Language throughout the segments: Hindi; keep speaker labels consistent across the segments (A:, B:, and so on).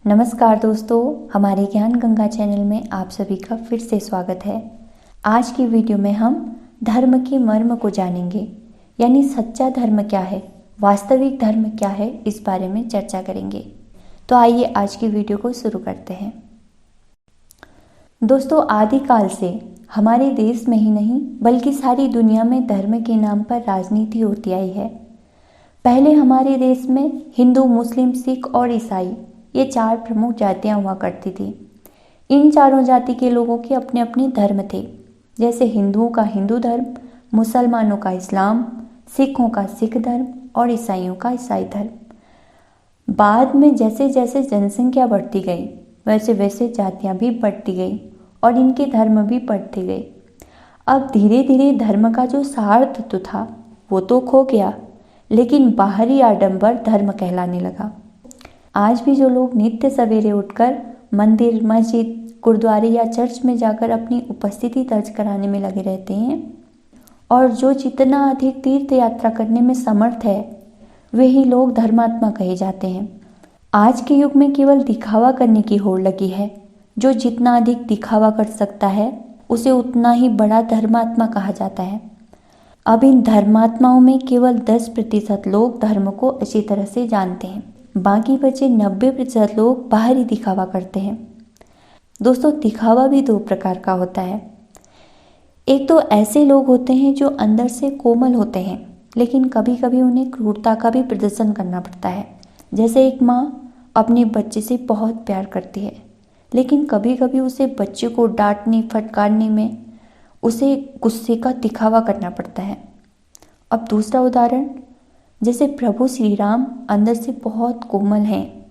A: नमस्कार दोस्तों, हमारे ज्ञान गंगा चैनल में आप सभी का फिर से स्वागत है। आज की वीडियो में हम धर्म के मर्म को जानेंगे, यानी सच्चा धर्म क्या है, वास्तविक धर्म क्या है, इस बारे में चर्चा करेंगे। तो आइए आज की वीडियो को शुरू करते हैं। दोस्तों, आदिकाल से हमारे देश में ही नहीं बल्कि सारी दुनिया में धर्म के नाम पर राजनीति होती आई है। पहले हमारे देश में हिंदू, मुस्लिम, सिख और ईसाई, ये 4 प्रमुख जातियां हुआ करती थी। इन चारों जाति के लोगों के अपने अपने धर्म थे, जैसे हिंदुओं का हिंदू धर्म, मुसलमानों का इस्लाम, सिखों का सिख धर्म और ईसाइयों का ईसाई धर्म। बाद में जैसे जैसे जनसंख्या बढ़ती गई वैसे वैसे जातियां भी बढ़ती गई और इनके धर्म भी बढ़ते गए। अब धीरे धीरे धर्म का जो सार तत्व था वो तो खो गया, लेकिन बाहरी आडंबर धर्म कहलाने लगा। आज भी जो लोग नित्य सवेरे उठकर मंदिर, मस्जिद, गुरुद्वारे या चर्च में जाकर अपनी उपस्थिति दर्ज कराने में लगे रहते हैं और जो जितना अधिक तीर्थ यात्रा करने में समर्थ है, वही लोग धर्मात्मा कहे जाते हैं। आज के युग में केवल दिखावा करने की होड़ लगी है। जो जितना अधिक दिखावा कर सकता है उसे उतना ही बड़ा धर्मात्मा कहा जाता है। अब इन धर्मात्माओं में केवल 10% लोग धर्म को अच्छी तरह से जानते हैं, बाकी बचे 90% लोग बाहरी दिखावा करते हैं। दोस्तों, दिखावा भी 2 प्रकार का होता है। एक तो ऐसे लोग होते हैं जो अंदर से कोमल होते हैं, लेकिन कभी कभी उन्हें क्रूरता का भी प्रदर्शन करना पड़ता है। जैसे एक माँ अपने बच्चे से बहुत प्यार करती है, लेकिन कभी कभी उसे बच्चे को डांटने फटकारने में उसे गुस्से का दिखावा करना पड़ता है। अब दूसरा उदाहरण, जैसे प्रभु श्री राम अंदर से बहुत कोमल हैं,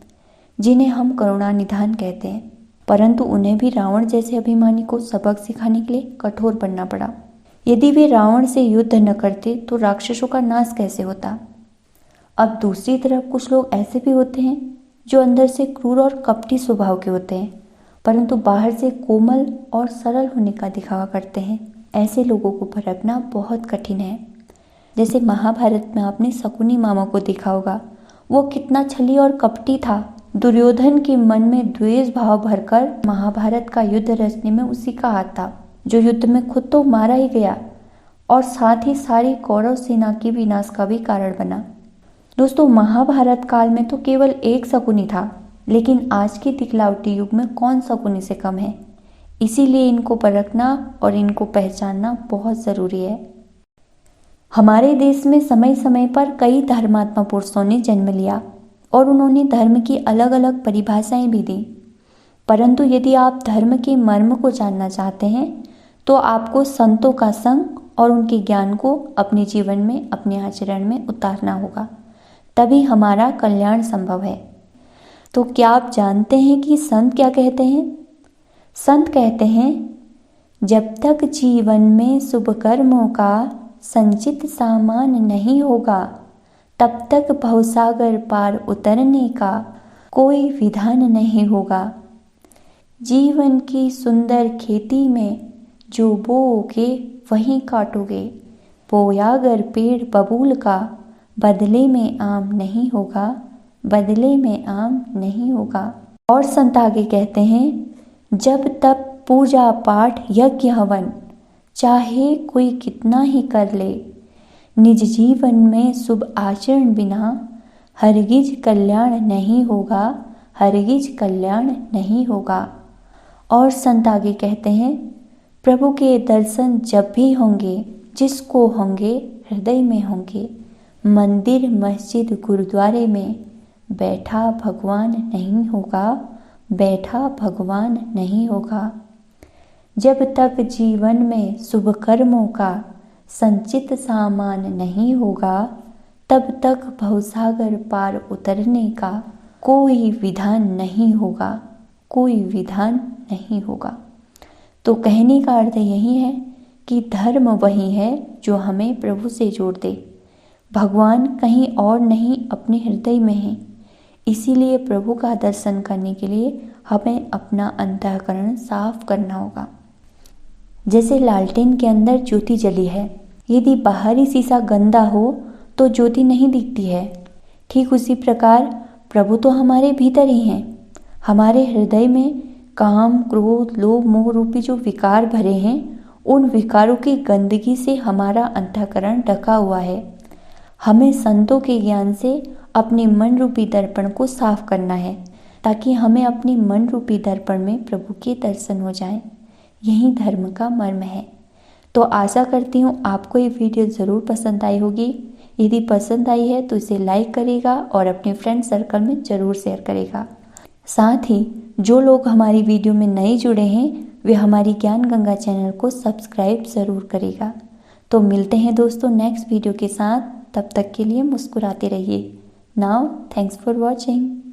A: जिन्हें हम करुणा निधान कहते हैं, परंतु उन्हें भी रावण जैसे अभिमानी को सबक सिखाने के लिए कठोर बनना पड़ा। यदि वे रावण से युद्ध न करते तो राक्षसों का नाश कैसे होता। अब दूसरी तरफ कुछ लोग ऐसे भी होते हैं जो अंदर से क्रूर और कपटी स्वभाव के होते हैं, परंतु बाहर से कोमल और सरल होने का दिखावा करते हैं। ऐसे लोगों को परखना बहुत कठिन है। जैसे महाभारत में आपने शकुनी मामा को देखा होगा, वो कितना छली और कपटी था। दुर्योधन के मन में द्वेष भाव भरकर महाभारत का युद्ध रचने में उसी का हाथ था, जो युद्ध में खुद तो मारा ही गया और साथ ही सारी कौरव सेना के विनाश का भी कारण बना। दोस्तों, महाभारत काल में तो केवल एक शकुनी था, लेकिन आज के दिखलावटी युग में कौन शकुनी से कम है। इसीलिए इनको परखना और इनको पहचानना बहुत ज़रूरी है। हमारे देश में समय समय पर कई धर्मात्मा पुरुषों ने जन्म लिया और उन्होंने धर्म की अलग अलग परिभाषाएं भी दी, परंतु यदि आप धर्म के मर्म को जानना चाहते हैं तो आपको संतों का संग और उनके ज्ञान को अपने जीवन में, अपने आचरण में उतारना होगा, तभी हमारा कल्याण संभव है। तो क्या आप जानते हैं कि संत क्या कहते हैं? संत कहते हैं, जब तक जीवन में शुभ कर्मों का संचित सामान नहीं होगा, तब तक भवसागर पार उतरने का कोई विधान नहीं होगा। जीवन की सुंदर खेती में जो बोओगे वहीं काटोगे। बोयागर पेड़ बबूल का, बदले में आम नहीं होगा, बदले में आम नहीं होगा। और संत आगे कहते हैं, जब तक पूजा पाठ यज्ञ हवन चाहे कोई कितना ही कर ले, निज जीवन में शुभ आचरण बिना हरगिज कल्याण नहीं होगा, हरगिज कल्याण नहीं होगा। और संत आगे कहते हैं, प्रभु के दर्शन जब भी होंगे, जिसको होंगे हृदय में होंगे। मंदिर, मस्जिद, गुरुद्वारे में बैठा भगवान नहीं होगा, बैठा भगवान नहीं होगा। जब तक जीवन में शुभ कर्मों का संचित सामान नहीं होगा, तब तक भवसागर पार उतरने का कोई विधान नहीं होगा, कोई विधान नहीं होगा। तो कहने का अर्थ यही है कि धर्म वही है जो हमें प्रभु से जोड़ दे। भगवान कहीं और नहीं, अपने हृदय में है। इसीलिए प्रभु का दर्शन करने के लिए हमें अपना अंतःकरण साफ करना होगा। जैसे लालटेन के अंदर ज्योति जली है, यदि बाहरी शीशा गंदा हो तो ज्योति नहीं दिखती है। ठीक उसी प्रकार प्रभु तो हमारे भीतर ही हैं। हमारे हृदय में काम, क्रोध, लोभ, मोह रूपी जो विकार भरे हैं, उन विकारों की गंदगी से हमारा अंतःकरण ढका हुआ है। हमें संतों के ज्ञान से अपने मन रूपी दर्पण को साफ करना है, ताकि हमें अपने मन रूपी दर्पण में प्रभु के दर्शन हो जाएं। यही धर्म का मर्म है। तो आशा करती हूँ आपको ये वीडियो ज़रूर पसंद आई होगी। यदि पसंद आई है तो इसे लाइक करेगा और अपने फ्रेंड सर्कल में ज़रूर शेयर करेगा। साथ ही जो लोग हमारी वीडियो में नए जुड़े हैं वे हमारी ज्ञान गंगा चैनल को सब्सक्राइब ज़रूर करेगा। तो मिलते हैं दोस्तों नेक्स्ट वीडियो के साथ। तब तक के लिए मुस्कुराते रहिए। Now thanks for watching.